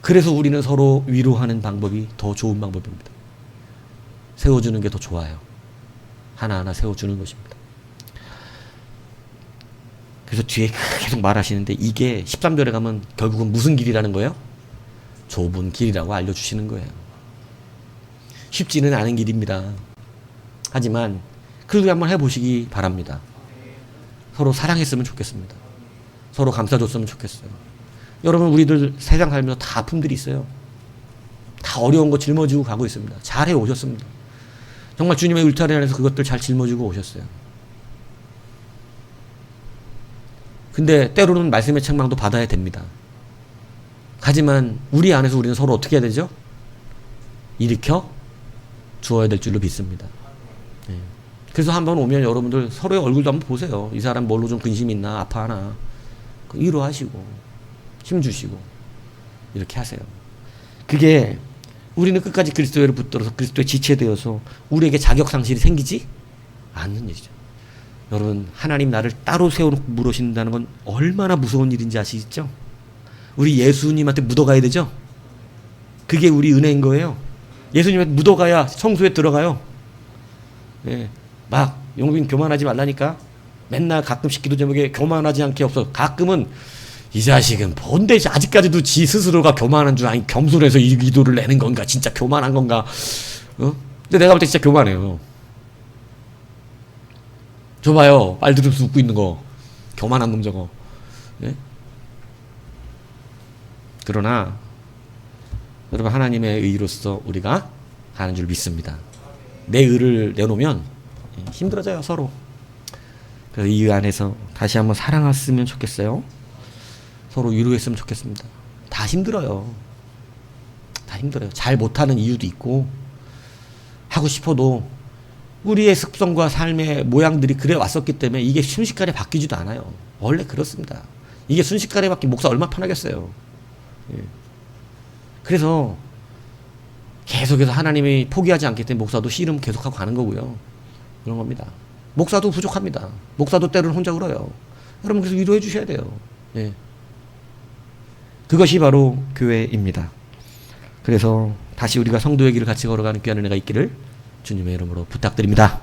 그래서 우리는 서로 위로하는 방법이 더 좋은 방법입니다. 세워주는 게 더 좋아요. 하나하나 세워주는 것입니다. 그래서 뒤에 계속 말하시는데 이게 13절에 가면 결국은 무슨 길이라는 거예요? 좁은 길이라고 알려주시는 거예요. 쉽지는 않은 길입니다. 하지만 그래도 한번 해보시기 바랍니다. 서로 사랑했으면 좋겠습니다. 서로 감싸줬으면 좋겠어요. 여러분 우리들 세상 살면서 다 아픔들이 있어요. 다 어려운 거 짊어지고 가고 있습니다. 잘 해오셨습니다. 정말 주님의 울타리 안에서 그것들 잘 짊어지고 오셨어요. 근데 때로는 말씀의 책망도 받아야 됩니다. 하지만 우리 안에서 우리는 서로 어떻게 해야 되죠? 일으켜 주어야 될 줄로 믿습니다. 네. 그래서 한번 오면 여러분들 서로의 얼굴도 한번 보세요. 이 사람 뭘로 좀 근심이 있나 아파하나 위로하시고 힘주시고 이렇게 하세요. 그게 우리는 끝까지 그리스도를 붙들어서 그리스도의 지체되어서 우리에게 자격상실이 생기지 않는 일이죠. 여러분 하나님 나를 따로 세워놓고 물으신다는 건 얼마나 무서운 일인지 아시죠? 우리 예수님한테 묻어가야 되죠? 그게 우리 은혜인 거예요. 예수님한테 묻어가야 성소에 들어가요. 예, 막 용빈 교만하지 말라니까 맨날 가끔씩 기도 제목에 교만하지 않게 없어. 가끔은 이 자식은 뭔데 아직까지도 지 스스로가 교만한 줄 아니 겸손해서 이 기도를 내는 건가 진짜 교만한 건가 근데 내가 볼 때 진짜 교만해요. 저 봐요 말 들으면서 웃고 있는 거 교만한 놈 저거. 네? 그러나 여러분 하나님의 의로서 우리가 하는 줄 믿습니다. 내 의를 내놓으면 힘들어져요 서로. 그래서 이 안에서 다시 한번 사랑했으면 좋겠어요. 서로 위로했으면 좋겠습니다. 다 힘들어요. 다 힘들어요. 잘 못하는 이유도 있고 하고 싶어도 우리의 습성과 삶의 모양들이 그래 왔었기 때문에 이게 순식간에 바뀌지도 않아요. 원래 그렇습니다. 이게 순식간에 바뀐 목사 얼마나 편하겠어요. 예. 그래서 계속해서 하나님이 포기하지 않기 때문에 목사도 씨름 계속하고 가는 거고요. 그런 겁니다. 목사도 부족합니다. 목사도 때로는 혼자 울어요. 여러분 그래서 위로해 주셔야 돼요. 예. 그것이 바로 교회입니다. 그래서 다시 우리가 성도의 길을 같이 걸어가는 귀한 은혜가 있기를 주님의 이름으로 부탁드립니다.